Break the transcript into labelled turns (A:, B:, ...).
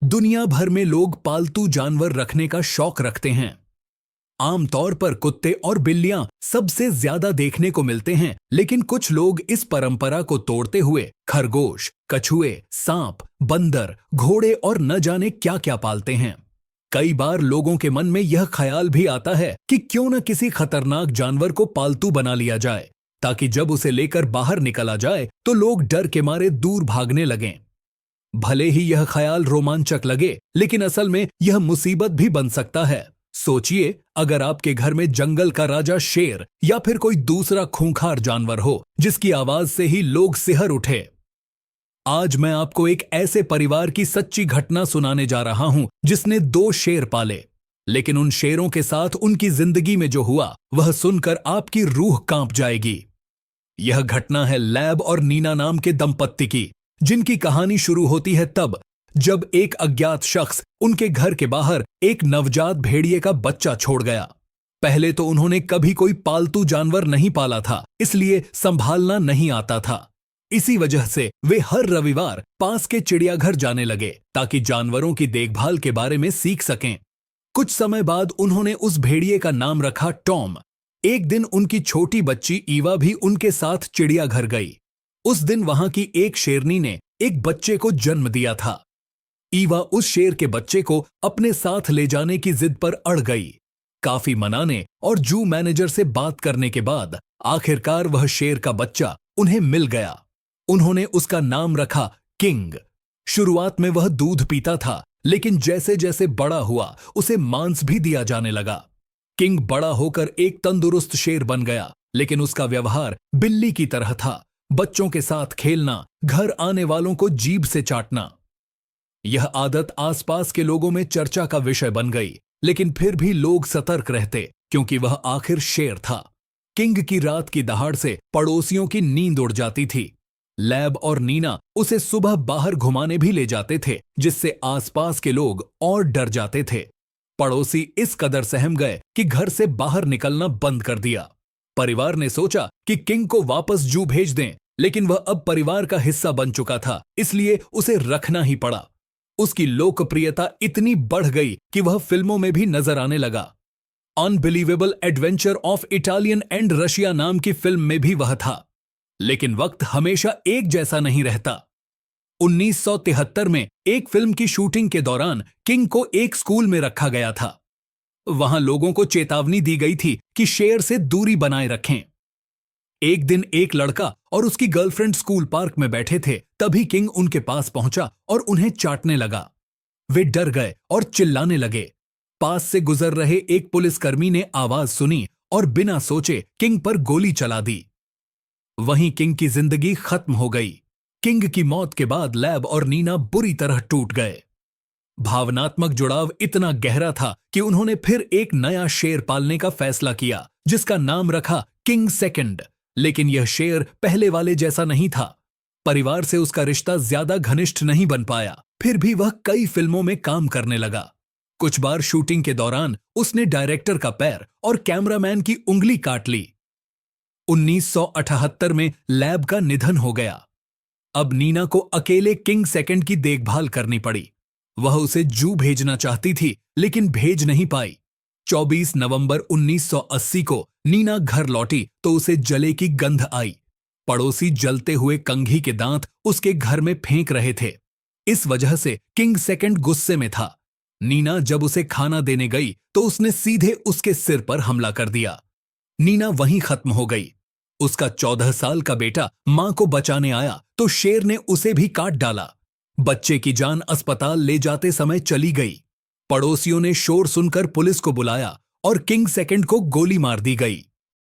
A: दुनिया भर में लोग पालतू जानवर रखने का शौक रखते हैं। आमतौर पर कुत्ते और बिल्लियां सबसे ज्यादा देखने को मिलते हैं, लेकिन कुछ लोग इस परंपरा को तोड़ते हुए खरगोश, कछुए, सांप, बंदर, घोड़े और न जाने क्या क्या पालते हैं। कई बार लोगों के मन में यह ख्याल भी आता है कि क्यों न किसी खतरनाक जानवर को पालतू बना लिया जाए, ताकि जब उसे लेकर बाहर निकला जाए तो लोग डर के मारे दूर भागने लगें। भले ही यह ख्याल रोमांचक लगे, लेकिन असल में यह मुसीबत भी बन सकता है। सोचिए, अगर आपके घर में जंगल का राजा शेर या फिर कोई दूसरा खूंखार जानवर हो जिसकी आवाज से ही लोग सिहर उठे। आज मैं आपको एक ऐसे परिवार की सच्ची घटना सुनाने जा रहा हूं जिसने 2 शेर पाले, लेकिन उन शेरों के साथ उनकी जिंदगी में जो हुआ वह सुनकर आपकी रूह कांप जाएगी। यह घटना है लैब और नीना नाम के दंपत्ति की, जिनकी कहानी शुरू होती है तब जब एक अज्ञात शख्स उनके घर के बाहर एक नवजात भेड़िए का बच्चा छोड़ गया। पहले तो उन्होंने कभी कोई पालतू जानवर नहीं पाला था, इसलिए संभालना नहीं आता था। इसी वजह से वे हर रविवार पास के चिड़ियाघर जाने लगे ताकि जानवरों की देखभाल के बारे में सीख सकें। कुछ समय बाद उन्होंने उस भेड़िए का नाम रखा टॉम। एक दिन उनकी छोटी बच्ची ईवा भी उनके साथ चिड़ियाघर गई। उस दिन वहां की एक शेरनी ने एक बच्चे को जन्म दिया था। ईवा उस शेर के बच्चे को अपने साथ ले जाने की जिद पर अड़ गई। काफी मनाने और जू मैनेजर से बात करने के बाद आखिरकार वह शेर का बच्चा उन्हें मिल गया। उन्होंने उसका नाम रखा किंग। शुरुआत में वह दूध पीता था, लेकिन जैसे जैसे बड़ा हुआ उसे मांस भी दिया जाने लगा। किंग बड़ा होकर एक तंदुरुस्त शेर बन गया, लेकिन उसका व्यवहार बिल्ली की तरह था। बच्चों के साथ खेलना, घर आने वालों को जीभ से चाटना। यह आदत आसपास के लोगों में चर्चा का विषय बन गई, लेकिन फिर भी लोग सतर्क रहते क्योंकि वह आखिर शेर था। किंग की रात की दहाड़ से पड़ोसियों की नींद उड़ जाती थी। लैब और नीना उसे सुबह बाहर घुमाने भी ले जाते थे, जिससे आसपास के लोग और डर जाते थे। पड़ोसी इस कदर सहम गए कि घर से बाहर निकलना बंद कर दिया। परिवार ने सोचा कि किंग को वापस जू भेज दें, लेकिन वह अब परिवार का हिस्सा बन चुका था, इसलिए उसे रखना ही पड़ा। उसकी लोकप्रियता इतनी बढ़ गई कि वह फिल्मों में भी नजर आने लगा। Unbelievable adventure of Italian and Russia नाम की फिल्म में भी वह था। लेकिन वक्त हमेशा एक जैसा नहीं रहता। 1973 में एक फिल्म की शूटिंग के दौरान किंग को एक स्कूल में रखा गया था। वहां लोगों को चेतावनी दी गई थी कि शेर से दूरी बनाए रखें। एक दिन एक लड़का और उसकी गर्लफ्रेंड स्कूल पार्क में बैठे थे, तभी किंग उनके पास पहुंचा और उन्हें चाटने लगा। वे डर गए और चिल्लाने लगे। पास से गुजर रहे एक पुलिसकर्मी ने आवाज सुनी और बिना सोचे किंग पर गोली चला दी। वहीं किंग की जिंदगी खत्म हो गई। किंग की मौत के बाद लैब और नीना बुरी तरह टूट गए। भावनात्मक जुड़ाव इतना गहरा था कि उन्होंने फिर एक नया शेर पालने का फैसला किया, जिसका नाम रखा किंग सेकंड। लेकिन यह शेर पहले वाले जैसा नहीं था। परिवार से उसका रिश्ता ज्यादा घनिष्ठ नहीं बन पाया। फिर भी वह कई फिल्मों में काम करने लगा। कुछ बार शूटिंग के दौरान उसने डायरेक्टर का पैर और कैमरामैन की उंगली काट ली। 1978 में लैब का निधन हो गया। अब नीना को अकेले किंग सेकंड की देखभाल करनी पड़ी। वह उसे जू भेजना चाहती थी, लेकिन भेज नहीं पाई। 24 नवंबर 1980 को नीना घर लौटी तो उसे जले की गंध आई। पड़ोसी जलते हुए कंघी के दांत उसके घर में फेंक रहे थे। इस वजह से किंग सेकंड गुस्से में था। नीना जब उसे खाना देने गई तो उसने सीधे उसके सिर पर हमला कर दिया। नीना वहीं खत्म हो गई। उसका 14 साल का बेटा मां को बचाने आया तो शेर ने उसे भी काट डाला। बच्चे की जान अस्पताल ले जाते समय चली गई। पड़ोसियों ने शोर सुनकर पुलिस को बुलाया और किंग सेकंड को गोली मार दी गई।